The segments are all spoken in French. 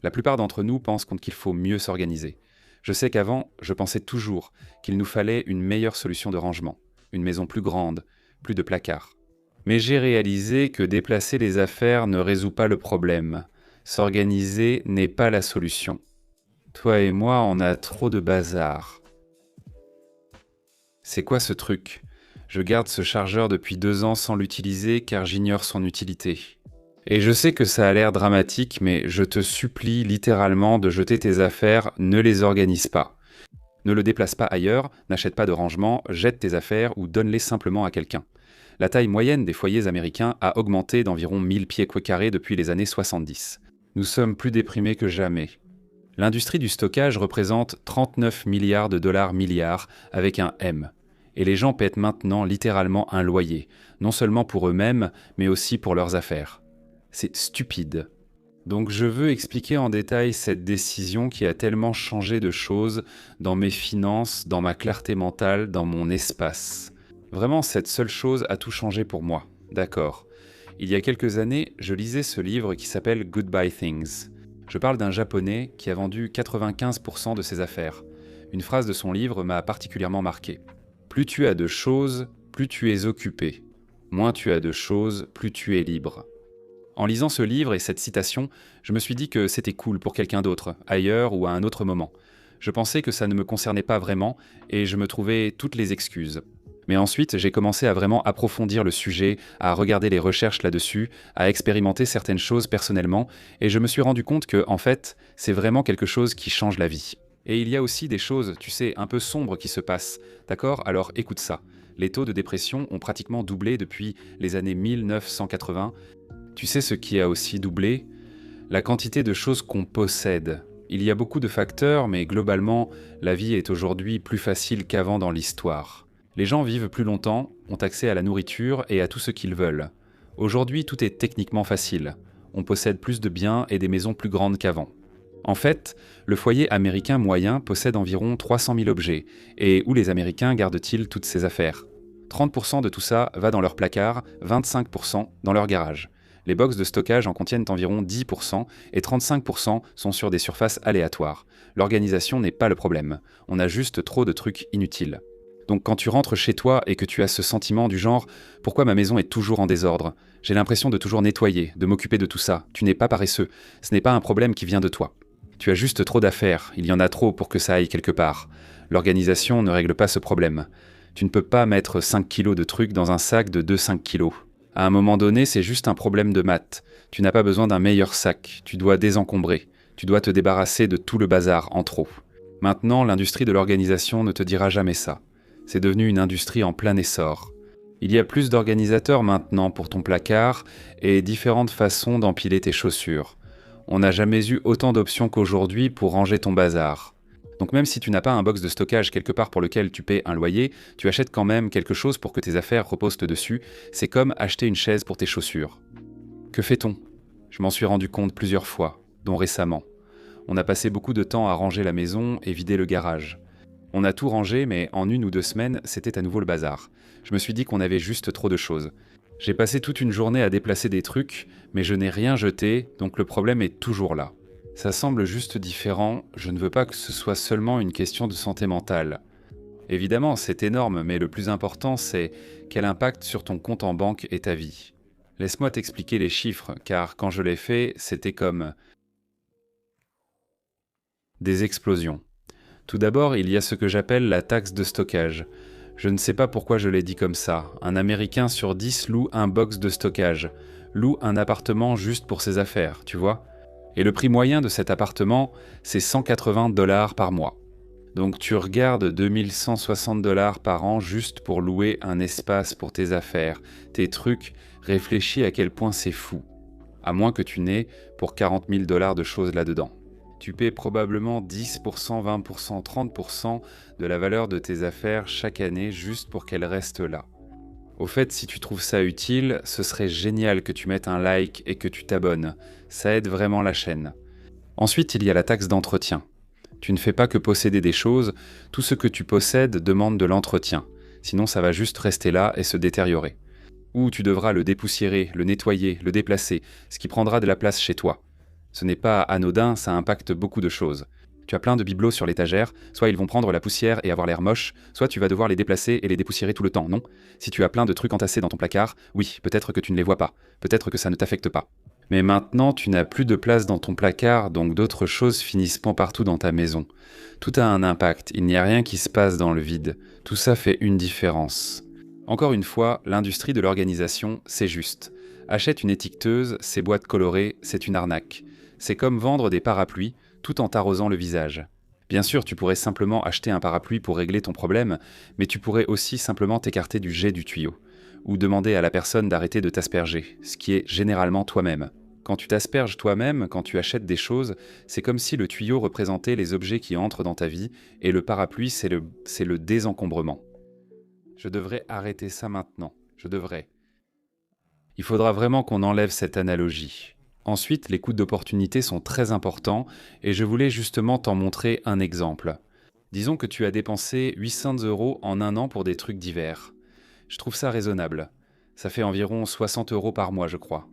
La plupart d'entre nous pensent qu'il faut mieux s'organiser. Je sais qu'avant, je pensais toujours qu'il nous fallait une meilleure solution de rangement, une maison plus grande, plus de placards. Mais j'ai réalisé que déplacer les affaires ne résout pas le problème. S'organiser n'est pas la solution. Toi et moi, on a trop de bazar. C'est quoi ce truc? Je garde ce chargeur depuis 2 ans sans l'utiliser car j'ignore son utilité. Et je sais que ça a l'air dramatique, mais je te supplie littéralement de jeter tes affaires, ne les organise pas. Ne le déplace pas ailleurs, n'achète pas de rangement, jette tes affaires ou donne-les simplement à quelqu'un. La taille moyenne des foyers américains a augmenté d'environ 1000 pieds carrés depuis les années 70. Nous sommes plus déprimés que jamais. L'industrie du stockage représente 39 milliards de dollars milliards avec un M. Et les gens paient maintenant littéralement un loyer, non seulement pour eux-mêmes, mais aussi pour leurs affaires. C'est stupide. Donc je veux expliquer en détail cette décision qui a tellement changé de choses dans mes finances, dans ma clarté mentale, dans mon espace. Vraiment, cette seule chose a tout changé pour moi. D'accord. Il y a quelques années, je lisais ce livre qui s'appelle Goodbye Things. Je parle d'un Japonais qui a vendu 95% de ses affaires. Une phrase de son livre m'a particulièrement marqué. Plus tu as de choses, plus tu es occupé. Moins tu as de choses, plus tu es libre. En lisant ce livre et cette citation, je me suis dit que c'était cool pour quelqu'un d'autre, ailleurs ou à un autre moment. Je pensais que ça ne me concernait pas vraiment et je me trouvais toutes les excuses. Mais ensuite, j'ai commencé à vraiment approfondir le sujet, à regarder les recherches là-dessus, à expérimenter certaines choses personnellement, et je me suis rendu compte que, en fait, c'est vraiment quelque chose qui change la vie. Et il y a aussi des choses, tu sais, un peu sombres qui se passent. D'accord? Alors écoute ça. Les taux de dépression ont pratiquement doublé depuis les années 1980. Tu sais ce qui a aussi doublé? La quantité de choses qu'on possède. Il y a beaucoup de facteurs, mais globalement, la vie est aujourd'hui plus facile qu'avant dans l'histoire. Les gens vivent plus longtemps, ont accès à la nourriture et à tout ce qu'ils veulent. Aujourd'hui, tout est techniquement facile. On possède plus de biens et des maisons plus grandes qu'avant. En fait, le foyer américain moyen possède environ 300 000 objets. Et où les Américains gardent-ils toutes ces affaires? 30% de tout ça va dans leur placard, 25% dans leur garage. Les box de stockage en contiennent environ 10% et 35% sont sur des surfaces aléatoires. L'organisation n'est pas le problème. On a juste trop de trucs inutiles. Donc quand tu rentres chez toi et que tu as ce sentiment du genre « Pourquoi ma maison est toujours en désordre? J'ai l'impression de toujours nettoyer, de m'occuper de tout ça. Tu n'es pas paresseux. Ce n'est pas un problème qui vient de toi. Tu as juste trop d'affaires. Il y en a trop pour que ça aille quelque part. L'organisation ne règle pas ce problème. Tu ne peux pas mettre 5 kilos de trucs dans un sac de 2,5 kilos. À un moment donné, c'est juste un problème de maths. Tu n'as pas besoin d'un meilleur sac. Tu dois désencombrer. Tu dois te débarrasser de tout le bazar en trop. Maintenant, l'industrie de l'organisation ne te dira jamais ça. C'est devenu une industrie en plein essor. Il y a plus d'organisateurs maintenant pour ton placard et différentes façons d'empiler tes chaussures. On n'a jamais eu autant d'options qu'aujourd'hui pour ranger ton bazar. Donc même si tu n'as pas un box de stockage quelque part pour lequel tu paies un loyer, tu achètes quand même quelque chose pour que tes affaires reposent dessus. C'est comme acheter une chaise pour tes chaussures. Que fait-on? Je m'en suis rendu compte plusieurs fois, dont récemment. On a passé beaucoup de temps à ranger la maison et vider le garage. On a tout rangé, mais en 1 ou 2 semaines, c'était à nouveau le bazar. Je me suis dit qu'on avait juste trop de choses. J'ai passé toute une journée à déplacer des trucs, mais je n'ai rien jeté, donc le problème est toujours là. Ça semble juste différent, je ne veux pas que ce soit seulement une question de santé mentale. Évidemment, c'est énorme, mais le plus important, c'est quel impact sur ton compte en banque est ta vie. Laisse-moi t'expliquer les chiffres, car quand je l'ai fait, c'était comme des explosions. Tout d'abord, il y a ce que j'appelle la taxe de stockage. Je ne sais pas pourquoi je l'ai dit comme ça. Un Américain sur 10 loue un box de stockage, loue un appartement juste pour ses affaires, tu vois. Et le prix moyen de cet appartement, c'est 180 $ par mois. Donc tu regardes 2160 $ par an juste pour louer un espace pour tes affaires, tes trucs, réfléchis à quel point c'est fou. À moins que tu n'aies pour 40 000 $ de choses là-dedans. Tu paies probablement 10%, 20%, 30% de la valeur de tes affaires chaque année juste pour qu'elles restent là. Au fait, si tu trouves ça utile, ce serait génial que tu mettes un like et que tu t'abonnes. Ça aide vraiment la chaîne. Ensuite, il y a la taxe d'entretien. Tu ne fais pas que posséder des choses, tout ce que tu possèdes demande de l'entretien. Sinon, ça va juste rester là et se détériorer. Ou tu devras le dépoussiérer, le nettoyer, le déplacer, ce qui prendra de la place chez toi. Ce n'est pas anodin, ça impacte beaucoup de choses. Tu as plein de bibelots sur l'étagère, soit ils vont prendre la poussière et avoir l'air moche, soit tu vas devoir les déplacer et les dépoussiérer tout le temps, non? Si tu as plein de trucs entassés dans ton placard, oui, peut-être que tu ne les vois pas, peut-être que ça ne t'affecte pas. Mais maintenant, tu n'as plus de place dans ton placard, donc d'autres choses finissent partout dans ta maison. Tout a un impact, il n'y a rien qui se passe dans le vide. Tout ça fait une différence. Encore une fois, l'industrie de l'organisation, c'est juste. Achète une étiqueteuse, ces boîtes colorées, c'est une arnaque. C'est comme vendre des parapluies, tout en t'arrosant le visage. Bien sûr, tu pourrais simplement acheter un parapluie pour régler ton problème, mais tu pourrais aussi simplement t'écarter du jet du tuyau, ou demander à la personne d'arrêter de t'asperger, ce qui est généralement toi-même. Quand tu t'asperges toi-même, quand tu achètes des choses, c'est comme si le tuyau représentait les objets qui entrent dans ta vie, et le parapluie, c'est le désencombrement. Je devrais arrêter ça maintenant, je devrais. Il faudra vraiment qu'on enlève cette analogie. Ensuite, les coûts d'opportunité sont très importants et je voulais justement t'en montrer un exemple. Disons que tu as dépensé 800 € en un an pour des trucs divers. Je trouve ça raisonnable. Ça fait environ 60 € par mois, je crois.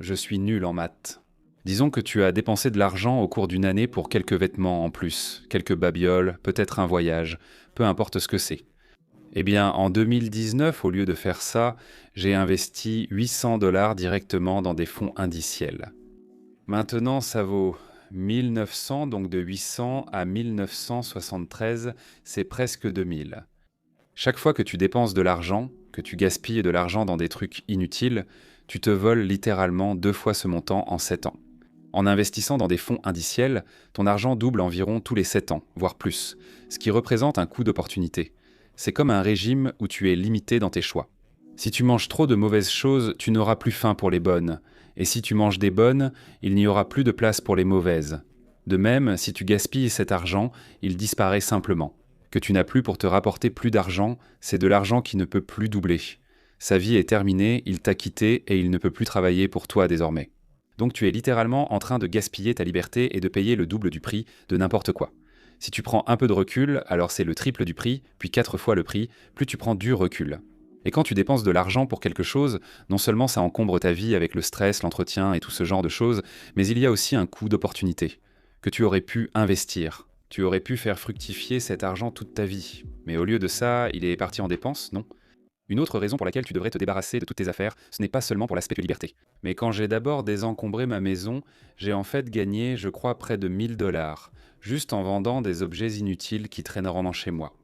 Je suis nul en maths. Disons que tu as dépensé de l'argent au cours d'une année pour quelques vêtements en plus, quelques babioles, peut-être un voyage, peu importe ce que c'est. Eh bien, en 2019, au lieu de faire ça, j'ai investi 800 $ directement dans des fonds indiciels. Maintenant, ça vaut 1900, donc de 800 à 1973, c'est presque 2000. Chaque fois que tu dépenses de l'argent, que tu gaspilles de l'argent dans des trucs inutiles, tu te voles littéralement 2 fois ce montant en 7 ans. En investissant dans des fonds indiciels, ton argent double environ tous les 7 ans, voire plus, ce qui représente un coût d'opportunité. C'est comme un régime où tu es limité dans tes choix. Si tu manges trop de mauvaises choses, tu n'auras plus faim pour les bonnes. Et si tu manges des bonnes, il n'y aura plus de place pour les mauvaises. De même, si tu gaspilles cet argent, il disparaît simplement. Que tu n'as plus pour te rapporter plus d'argent, c'est de l'argent qui ne peut plus doubler. Sa vie est terminée, il t'a quitté et il ne peut plus travailler pour toi désormais. Donc tu es littéralement en train de gaspiller ta liberté et de payer le double du prix de n'importe quoi. Si tu prends un peu de recul, alors c'est le triple du prix, puis 4 fois le prix, plus tu prends du recul. Et quand tu dépenses de l'argent pour quelque chose, non seulement ça encombre ta vie avec le stress, l'entretien et tout ce genre de choses, mais il y a aussi un coût d'opportunité, que tu aurais pu investir. Tu aurais pu faire fructifier cet argent toute ta vie. Mais au lieu de ça, il est parti en dépenses, non? Une autre raison pour laquelle tu devrais te débarrasser de toutes tes affaires, ce n'est pas seulement pour l'aspect de liberté. Mais quand j'ai d'abord désencombré ma maison, j'ai en fait gagné, je crois, près de 1000 $, juste en vendant des objets inutiles qui traînent rendant chez moi.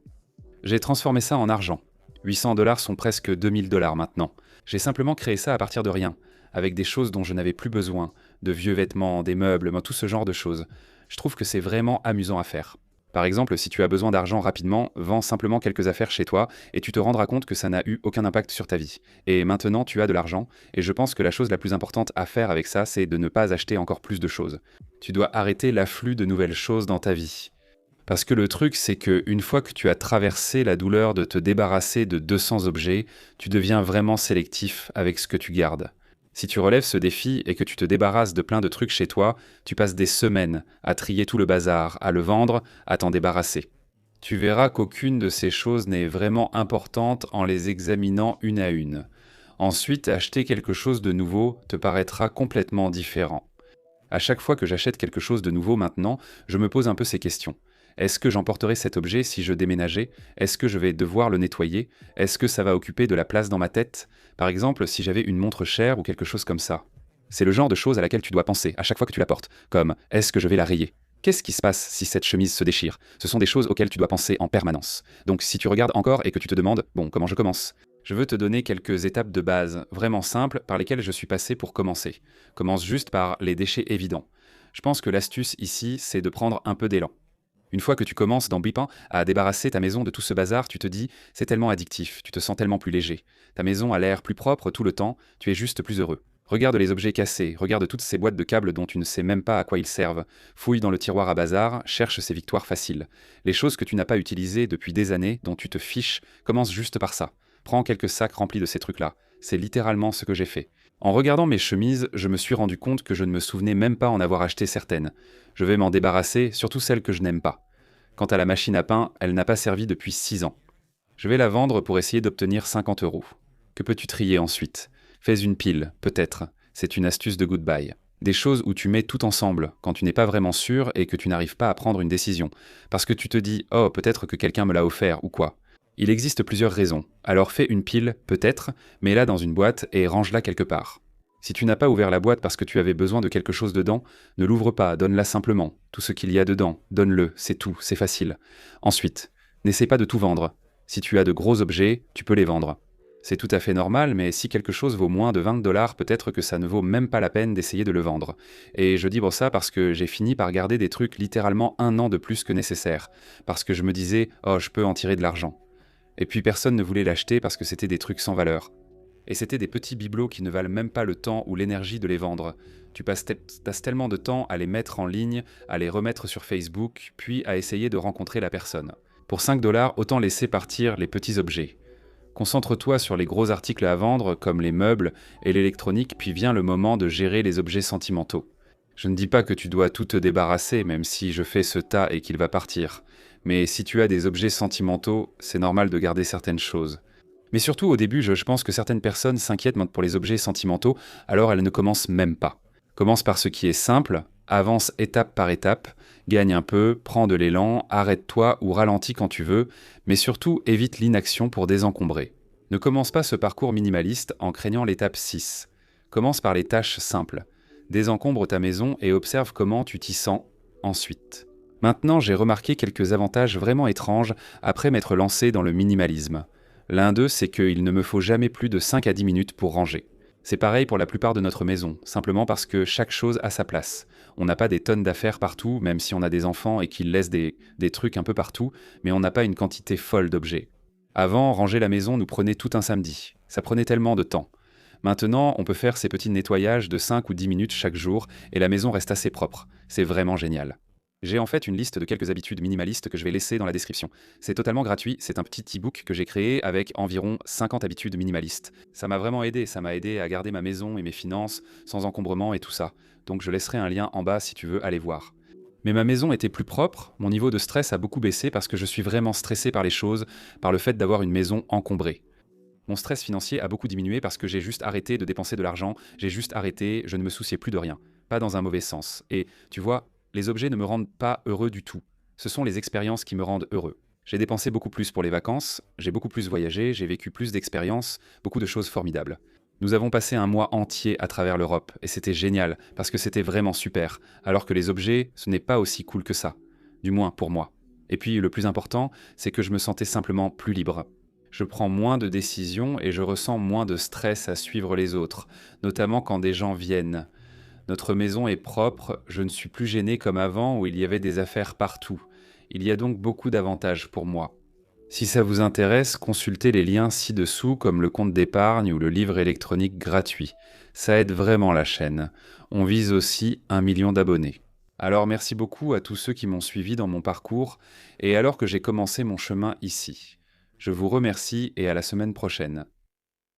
J'ai transformé ça en argent. 800 $ sont presque 2000 $ maintenant. J'ai simplement créé ça à partir de rien, avec des choses dont je n'avais plus besoin, de vieux vêtements, des meubles, tout ce genre de choses. Je trouve que c'est vraiment amusant à faire. Par exemple, si tu as besoin d'argent rapidement, vends simplement quelques affaires chez toi et tu te rendras compte que ça n'a eu aucun impact sur ta vie. Et maintenant, tu as de l'argent et je pense que la chose la plus importante à faire avec ça, c'est de ne pas acheter encore plus de choses. Tu dois arrêter l'afflux de nouvelles choses dans ta vie. Parce que le truc, c'est qu'une fois que tu as traversé la douleur de te débarrasser de 200 objets, tu deviens vraiment sélectif avec ce que tu gardes. Si tu relèves ce défi et que tu te débarrasses de plein de trucs chez toi, tu passes des semaines à trier tout le bazar, à le vendre, à t'en débarrasser. Tu verras qu'aucune de ces choses n'est vraiment importante en les examinant une à une. Ensuite, acheter quelque chose de nouveau te paraîtra complètement différent. À chaque fois que j'achète quelque chose de nouveau maintenant, je me pose un peu ces questions. Est-ce que j'emporterai cet objet si je déménageais? Est-ce que je vais devoir le nettoyer? Est-ce que ça va occuper de la place dans ma tête? Par exemple, si j'avais une montre chère ou quelque chose comme ça. C'est le genre de choses à laquelle tu dois penser à chaque fois que tu la portes, comme est-ce que je vais la rayer? Qu'est-ce qui se passe si cette chemise se déchire? Ce sont des choses auxquelles tu dois penser en permanence. Donc si tu regardes encore et que tu te demandes, bon, comment je commence? Je veux te donner quelques étapes de base, vraiment simples, par lesquelles je suis passé pour commencer. Commence juste par les déchets évidents. Je pense que l'astuce ici, c'est de prendre un peu d'élan. Une fois que tu commences dans Bipin à débarrasser ta maison de tout ce bazar, tu te dis « c'est tellement addictif, tu te sens tellement plus léger. Ta maison a l'air plus propre tout le temps, tu es juste plus heureux. Regarde les objets cassés, regarde toutes ces boîtes de câbles dont tu ne sais même pas à quoi ils servent. Fouille dans le tiroir à bazar, cherche ces victoires faciles. Les choses que tu n'as pas utilisées depuis des années, dont tu te fiches, commence juste par ça. Prends quelques sacs remplis de ces trucs-là. C'est littéralement ce que j'ai fait. En regardant mes chemises, je me suis rendu compte que je ne me souvenais même pas en avoir acheté certaines. Je vais m'en débarrasser, surtout celles que je n'aime pas. Quant à la machine à pain, elle n'a pas servi depuis 6 ans. Je vais la vendre pour essayer d'obtenir 50 €. Que peux-tu trier ensuite? Fais une pile, peut-être. C'est une astuce de goodbye. Des choses où tu mets tout ensemble, quand tu n'es pas vraiment sûr et que tu n'arrives pas à prendre une décision. Parce que tu te dis « Oh, peut-être que quelqu'un me l'a offert » ou quoi. Il existe plusieurs raisons. Alors fais une pile, peut-être, mets-la dans une boîte et range-la quelque part. Si tu n'as pas ouvert la boîte parce que tu avais besoin de quelque chose dedans, ne l'ouvre pas, donne-la simplement. Tout ce qu'il y a dedans, donne-le, c'est tout, c'est facile. Ensuite, n'essaie pas de tout vendre. Si tu as de gros objets, tu peux les vendre. C'est tout à fait normal, mais si quelque chose vaut moins de 20 $, peut-être que ça ne vaut même pas la peine d'essayer de le vendre. Et je dis ça parce que j'ai fini par garder des trucs littéralement 1 an de plus que nécessaire. Parce que je me disais, oh, je peux en tirer de l'argent. Et puis personne ne voulait l'acheter parce que c'était des trucs sans valeur. Et c'était des petits bibelots qui ne valent même pas le temps ou l'énergie de les vendre. Tu passes tellement de temps à les mettre en ligne, à les remettre sur Facebook, puis à essayer de rencontrer la personne. Pour 5 $, autant laisser partir les petits objets. Concentre-toi sur les gros articles à vendre, comme les meubles et l'électronique, puis vient le moment de gérer les objets sentimentaux. Je ne dis pas que tu dois tout te débarrasser, même si je fais ce tas et qu'il va partir. Mais si tu as des objets sentimentaux, c'est normal de garder certaines choses. Mais surtout, au début, je pense que certaines personnes s'inquiètent pour les objets sentimentaux, alors elles ne commencent même pas. Commence par ce qui est simple, avance étape par étape, gagne un peu, prends de l'élan, arrête-toi ou ralentis quand tu veux, mais surtout évite l'inaction pour désencombrer. Ne commence pas ce parcours minimaliste en craignant l'étape 6. Commence par les tâches simples. Désencombre ta maison et observe comment tu t'y sens ensuite. Maintenant, j'ai remarqué quelques avantages vraiment étranges après m'être lancé dans le minimalisme. L'un d'eux, c'est qu'il ne me faut jamais plus de 5 à 10 minutes pour ranger. C'est pareil pour la plupart de notre maison, simplement parce que chaque chose a sa place. On n'a pas des tonnes d'affaires partout, même si on a des enfants et qu'ils laissent des trucs un peu partout, mais on n'a pas une quantité folle d'objets. Avant, ranger la maison nous prenait tout un samedi. Ça prenait tellement de temps. Maintenant, on peut faire ces petits nettoyages de 5 ou 10 minutes chaque jour et la maison reste assez propre. C'est vraiment génial. J'ai en fait une liste de quelques habitudes minimalistes que je vais laisser dans la description. C'est totalement gratuit, c'est un petit e-book que j'ai créé avec environ 50 habitudes minimalistes. Ça m'a vraiment aidé, ça m'a aidé à garder ma maison et mes finances sans encombrement et tout ça. Donc je laisserai un lien en bas si tu veux aller voir. Mais ma maison était plus propre, mon niveau de stress a beaucoup baissé parce que je suis vraiment stressé par les choses, par le fait d'avoir une maison encombrée. Mon stress financier a beaucoup diminué parce que j'ai juste arrêté de dépenser de l'argent, j'ai juste arrêté, je ne me souciais plus de rien. Pas dans un mauvais sens. Et tu vois, les objets ne me rendent pas heureux du tout. Ce sont les expériences qui me rendent heureux. J'ai dépensé beaucoup plus pour les vacances, j'ai beaucoup plus voyagé, j'ai vécu plus d'expériences, beaucoup de choses formidables. Nous avons passé un mois entier à travers l'Europe, et c'était génial, parce que c'était vraiment super, alors que les objets, ce n'est pas aussi cool que ça. Du moins pour moi. Et puis le plus important, c'est que je me sentais simplement plus libre. Je prends moins de décisions et je ressens moins de stress à suivre les autres, notamment quand des gens viennent. Notre maison est propre, je ne suis plus gêné comme avant où il y avait des affaires partout. Il y a donc beaucoup d'avantages pour moi. Si ça vous intéresse, consultez les liens ci-dessous comme le compte d'épargne ou le livre électronique gratuit. Ça aide vraiment la chaîne. On vise aussi 1 million d'abonnés. Alors merci beaucoup à tous ceux qui m'ont suivi dans mon parcours et alors que j'ai commencé mon chemin ici. Je vous remercie et à la semaine prochaine.